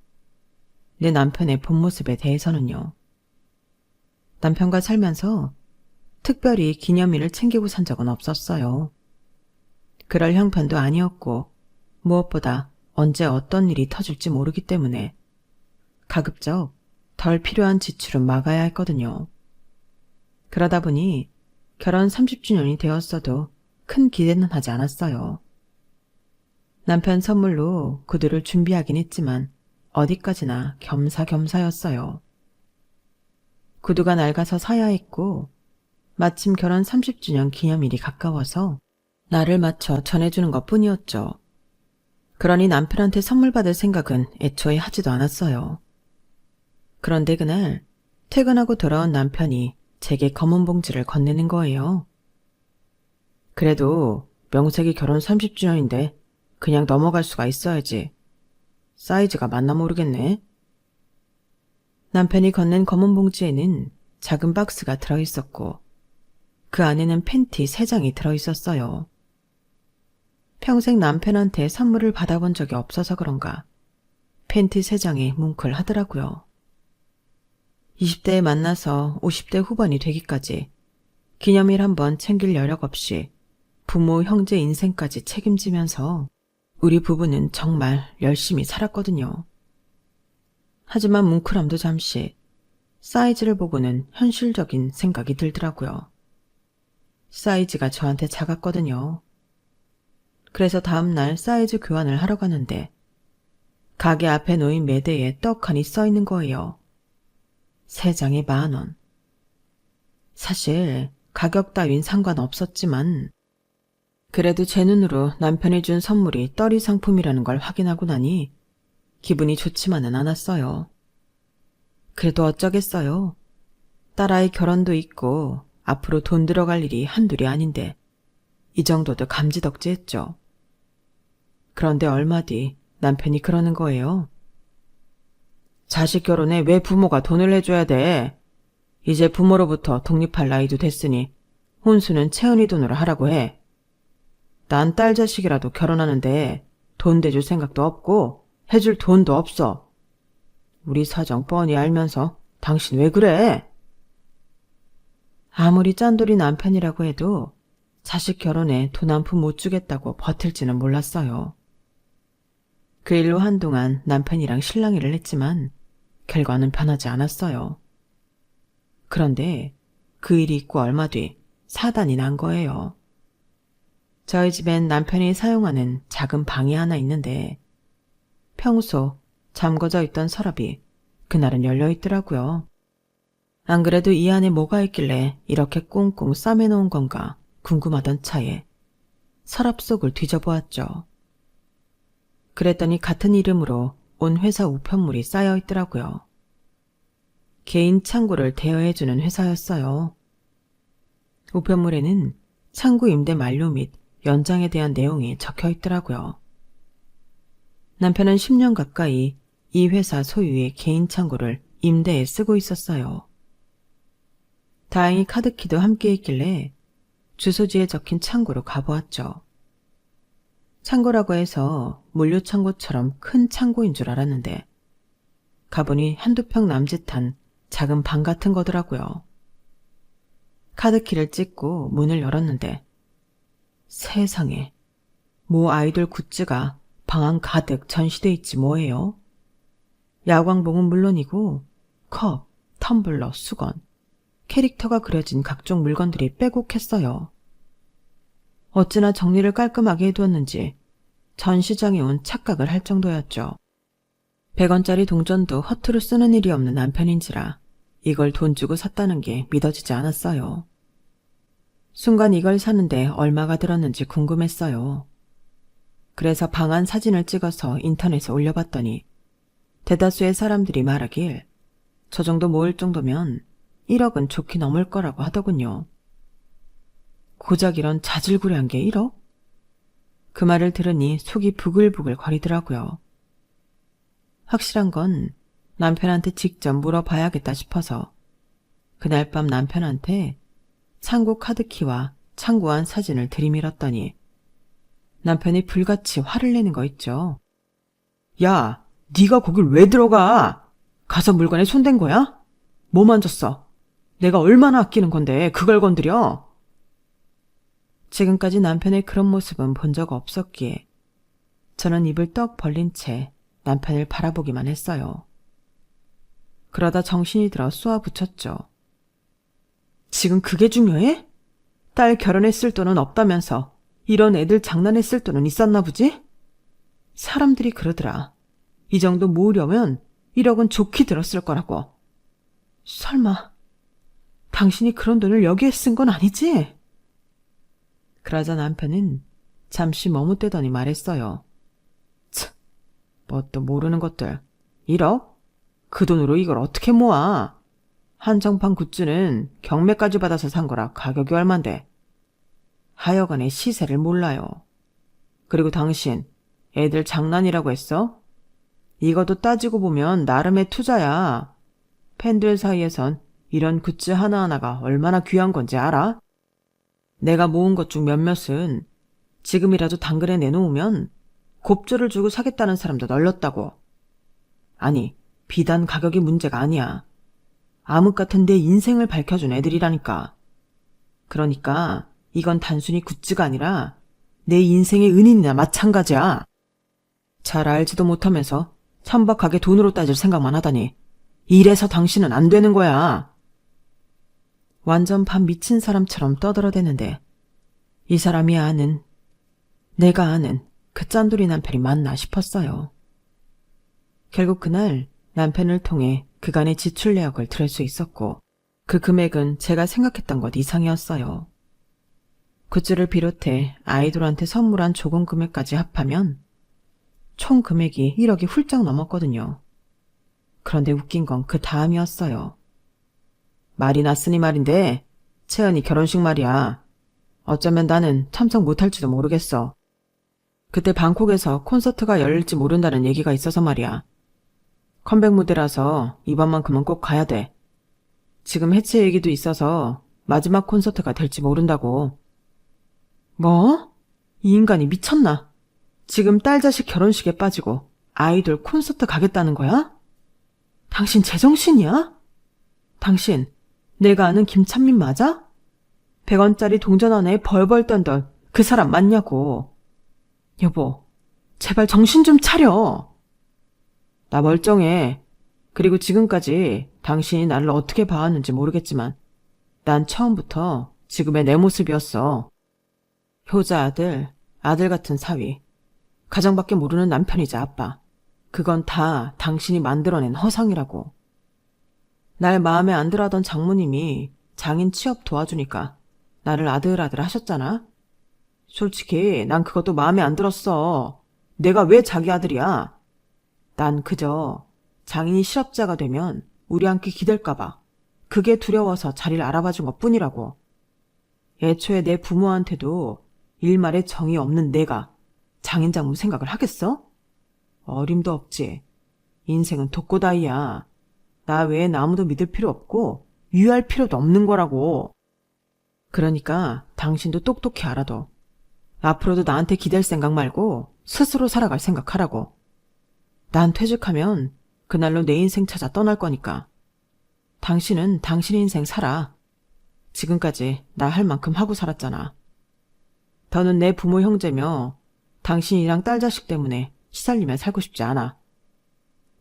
내 남편의 본 모습에 대해서는요. 남편과 살면서 특별히 기념일을 챙기고 산 적은 없었어요. 그럴 형편도 아니었고 무엇보다 언제 어떤 일이 터질지 모르기 때문에 가급적 덜 필요한 지출은 막아야 했거든요. 그러다 보니 결혼 30주년이 되었어도 큰 기대는 하지 않았어요. 남편 선물로 구두를 준비하긴 했지만 어디까지나 겸사겸사였어요. 구두가 낡아서 사야 했고 마침 결혼 30주년 기념일이 가까워서 나를 맞춰 전해주는 것뿐이었죠. 그러니 남편한테 선물 받을 생각은 애초에 하지도 않았어요. 그런데 그날 퇴근하고 돌아온 남편이 제게 검은 봉지를 건네는 거예요. 그래도 명색이 결혼 30주년인데 그냥 넘어갈 수가 있어야지. 사이즈가 맞나 모르겠네. 남편이 건넨 검은 봉지에는 작은 박스가 들어있었고 그 안에는 팬티 3장이 들어있었어요. 평생 남편한테 선물을 받아본 적이 없어서 그런가 팬티 3장이 뭉클하더라고요. 20대에 만나서 50대 후반이 되기까지 기념일 한번 챙길 여력 없이 부모, 형제 인생까지 책임지면서 우리 부부는 정말 열심히 살았거든요. 하지만 뭉클함도 잠시 사이즈를 보고는 현실적인 생각이 들더라고요. 사이즈가 저한테 작았거든요. 그래서 다음날 사이즈 교환을 하러 갔는데 가게 앞에 놓인 매대에 떡하니 써있는 거예요. 3장에 10,000원. 사실 가격 따윈 상관없었지만 그래도 제 눈으로 남편이 준 선물이 떨이 상품이라는 걸 확인하고 나니 기분이 좋지만은 않았어요. 그래도 어쩌겠어요. 딸아이 결혼도 있고 앞으로 돈 들어갈 일이 한둘이 아닌데 이 정도도 감지덕지했죠. 그런데 얼마 뒤 남편이 그러는 거예요. 자식 결혼에 왜 부모가 돈을 내줘야 돼? 이제 부모로부터 독립할 나이도 됐으니 혼수는 채은이 돈으로 하라고 해. 난 딸 자식이라도 결혼하는데 돈 대줄 생각도 없고 해줄 돈도 없어. 우리 사정 뻔히 알면서 당신 왜 그래? 아무리 짠돌이 남편이라고 해도 자식 결혼에 돈 한 푼 못 주겠다고 버틸지는 몰랐어요. 그 일로 한동안 남편이랑 실랑이를 했지만 결과는 변하지 않았어요. 그런데 그 일이 있고 얼마 뒤 사단이 난 거예요. 저희 집엔 남편이 사용하는 작은 방이 하나 있는데 평소 잠궈져 있던 서랍이 그날은 열려 있더라고요. 안 그래도 이 안에 뭐가 있길래 이렇게 꽁꽁 싸매놓은 건가 궁금하던 차에 서랍 속을 뒤져보았죠. 그랬더니 같은 이름으로 온 회사 우편물이 쌓여 있더라고요. 개인 창고를 대여해주는 회사였어요. 우편물에는 창고 임대 만료 및 연장에 대한 내용이 적혀 있더라고요. 남편은 10년 가까이 이 회사 소유의 개인 창고를 임대에 쓰고 있었어요. 다행히 카드키도 함께 있길래 주소지에 적힌 창고로 가보았죠. 창고라고 해서 물류창고처럼 큰 창고인 줄 알았는데 가보니 한두 평 남짓한 작은 방 같은 거더라고요. 카드키를 찍고 문을 열었는데 세상에 모 아이돌 굿즈가 방 안 가득 전시돼 있지 뭐예요. 야광봉은 물론이고 컵, 텀블러, 수건, 캐릭터가 그려진 각종 물건들이 빼곡했어요. 어찌나 정리를 깔끔하게 해두었는지 전시장에 온 착각을 할 정도였죠. 100원짜리 동전도 허투루 쓰는 일이 없는 남편인지라 이걸 돈 주고 샀다는 게 믿어지지 않았어요. 순간 이걸 사는데 얼마가 들었는지 궁금했어요. 그래서 방안 사진을 찍어서 인터넷에 올려봤더니 대다수의 사람들이 말하길 저 정도 모을 정도면 1억은 좋게 넘을 거라고 하더군요. 고작 이런 자질구레한 게 1억? 그 말을 들으니 속이 부글부글 거리더라고요. 확실한 건 남편한테 직접 물어봐야겠다 싶어서 그날 밤 남편한테 창고 카드키와 창고안 사진을 들이밀었더니 남편이 불같이 화를 내는 거 있죠. 야, 네가 거길 왜 들어가? 가서 물건에 손댄 거야? 뭐 만졌어? 내가 얼마나 아끼는 건데 그걸 건드려? 지금까지 남편의 그런 모습은 본 적 없었기에 저는 입을 떡 벌린 채 남편을 바라보기만 했어요. 그러다 정신이 들어 쏘아붙였죠. 지금 그게 중요해? 딸 결혼했을 돈은 없다면서 이런 애들 장난했을 돈은 있었나 보지? 사람들이 그러더라. 이 정도 모으려면 1억은 좋게 들었을 거라고. 설마 당신이 그런 돈을 여기에 쓴 건 아니지? 그러자 남편은 잠시 머뭇대더니 말했어요. 뭣도 모르는 것들. 1억? 그 돈으로 이걸 어떻게 모아? 한정판 굿즈는 경매까지 받아서 산 거라 가격이 얼만데. 하여간에 시세를 몰라요. 그리고 당신 애들 장난이라고 했어? 이것도 따지고 보면 나름의 투자야. 팬들 사이에선 이런 굿즈 하나하나가 얼마나 귀한 건지 알아? 내가 모은 것 중 몇몇은 지금이라도 당근에 내놓으면 곱절을 주고 사겠다는 사람도 널렸다고. 아니, 비단 가격이 문제가 아니야. 암흑 같은 내 인생을 밝혀준 애들이라니까. 그러니까 이건 단순히 굿즈가 아니라 내 인생의 은인이나 마찬가지야. 잘 알지도 못하면서 천박하게 돈으로 따질 생각만 하다니. 이래서 당신은 안 되는 거야. 완전 반 미친 사람처럼 떠들어대는데 이 사람이 아는, 내가 아는 그 짠돌이 남편이 맞나 싶었어요. 결국 그날 남편을 통해 그간의 지출 내역을 들을 수 있었고 그 금액은 제가 생각했던 것 이상이었어요. 굿즈를 비롯해 아이돌한테 선물한 조금 금액까지 합하면 총 금액이 1억이 훌쩍 넘었거든요. 그런데 웃긴 건 그 다음이었어요. 말이 났으니 말인데 채은이 결혼식 말이야. 어쩌면 나는 참석 못할지도 모르겠어. 그때 방콕에서 콘서트가 열릴지 모른다는 얘기가 있어서 말이야. 컴백 무대라서 이번만큼은 꼭 가야 돼. 지금 해체 얘기도 있어서 마지막 콘서트가 될지 모른다고. 뭐? 이 인간이 미쳤나? 지금 딸 자식 결혼식에 빠지고 아이돌 콘서트 가겠다는 거야? 당신 제정신이야? 당신 내가 아는 김찬민 맞아? 100원짜리 동전 하나에 벌벌 떤던 그 사람 맞냐고. 여보, 제발 정신 좀 차려. 나 멀쩡해. 그리고 지금까지 당신이 나를 어떻게 봐왔는지 모르겠지만 난 처음부터 지금의 내 모습이었어. 효자 아들 같은 사위, 가정밖에 모르는 남편이자 아빠. 그건 다 당신이 만들어낸 허상이라고. 날 마음에 안 들어하던 장모님이 장인 취업 도와주니까 나를 아들아들 하셨잖아. 솔직히 난 그것도 마음에 안 들었어. 내가 왜 자기 아들이야? 난 그저 장인이 실업자가 되면 우리 함께 기댈까 봐 그게 두려워서 자리를 알아봐준 것뿐이라고. 애초에 내 부모한테도 일말에 정이 없는 내가 장인 장모 생각을 하겠어? 어림도 없지. 인생은 독고다이야. 나 외엔 아무도 믿을 필요 없고 유의할 필요도 없는 거라고. 그러니까 당신도 똑똑히 알아둬. 앞으로도 나한테 기댈 생각 말고 스스로 살아갈 생각하라고. 난 퇴직하면 그날로 내 인생 찾아 떠날 거니까. 당신은 당신 인생 살아. 지금까지 나 할 만큼 하고 살았잖아. 더는 내 부모 형제며 당신이랑 딸 자식 때문에 시달리며 살고 싶지 않아.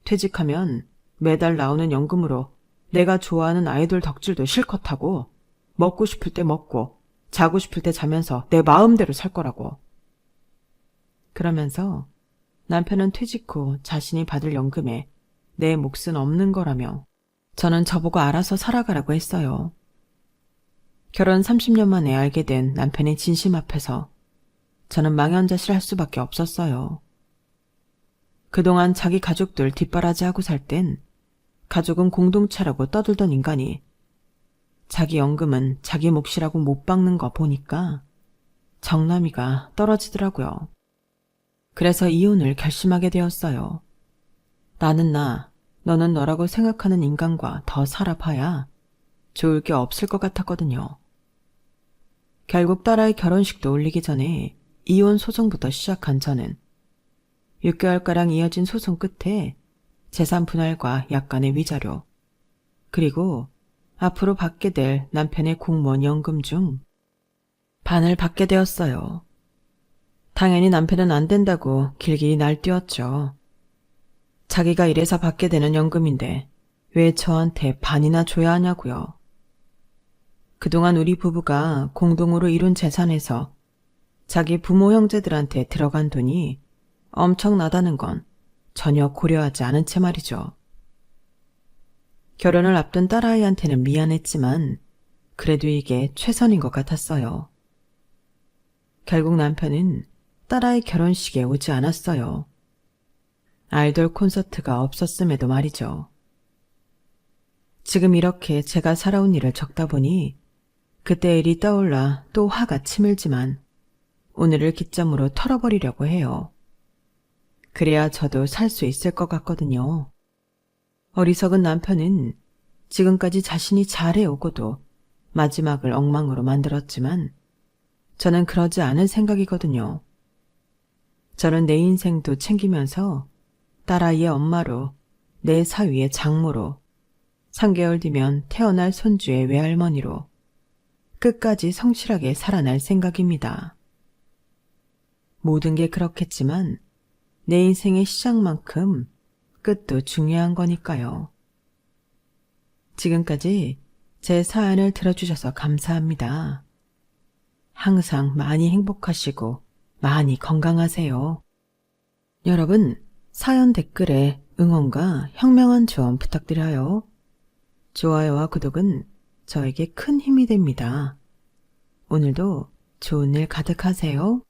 퇴직하면 매달 나오는 연금으로 내가 좋아하는 아이돌 덕질도 실컷 하고 먹고 싶을 때 먹고 자고 싶을 때 자면서 내 마음대로 살 거라고. 그러면서 남편은 퇴직 후 자신이 받을 연금에 내 몫은 없는 거라며 저는 저보고 알아서 살아가라고 했어요. 결혼 30년 만에 알게 된 남편의 진심 앞에서 저는 망연자실할 수밖에 없었어요. 그동안 자기 가족들 뒷바라지하고 살 땐 가족은 공동체라고 떠들던 인간이 자기 연금은 자기 몫이라고 못 박는 거 보니까 정남이가 떨어지더라고요. 그래서 이혼을 결심하게 되었어요. 나는 나, 너는 너라고 생각하는 인간과 더 살아봐야 좋을 게 없을 것 같았거든요. 결국 딸아이 결혼식도 올리기 전에 이혼 소송부터 시작한 저는 6개월가량 이어진 소송 끝에 재산 분할과 약간의 위자료, 그리고 앞으로 받게 될 남편의 공무원 연금 중 반을 받게 되었어요. 당연히 남편은 안 된다고 길길이 날뛰었죠. 자기가 이래서 받게 되는 연금인데 왜 저한테 반이나 줘야 하냐고요. 그동안 우리 부부가 공동으로 이룬 재산에서 자기 부모 형제들한테 들어간 돈이 엄청나다는 건 전혀 고려하지 않은 채 말이죠. 결혼을 앞둔 딸아이한테는 미안했지만 그래도 이게 최선인 것 같았어요. 결국 남편은 딸아이 결혼식에 오지 않았어요. 아이돌 콘서트가 없었음에도 말이죠. 지금 이렇게 제가 살아온 일을 적다 보니 그때 일이 떠올라 또 화가 치밀지만 오늘을 기점으로 털어버리려고 해요. 그래야 저도 살 수 있을 것 같거든요. 어리석은 남편은 지금까지 자신이 잘해오고도 마지막을 엉망으로 만들었지만 저는 그러지 않을 생각이거든요. 저는 내 인생도 챙기면서 딸아이의 엄마로, 내 사위의 장모로, 3개월 뒤면 태어날 손주의 외할머니로 끝까지 성실하게 살아날 생각입니다. 모든 게 그렇겠지만 내 인생의 시작만큼 끝도 중요한 거니까요. 지금까지 제 사연을 들어주셔서 감사합니다. 항상 많이 행복하시고 많이 건강하세요. 여러분, 사연 댓글에 응원과 현명한 조언 부탁드려요. 좋아요와 구독은 저에게 큰 힘이 됩니다. 오늘도 좋은 일 가득하세요.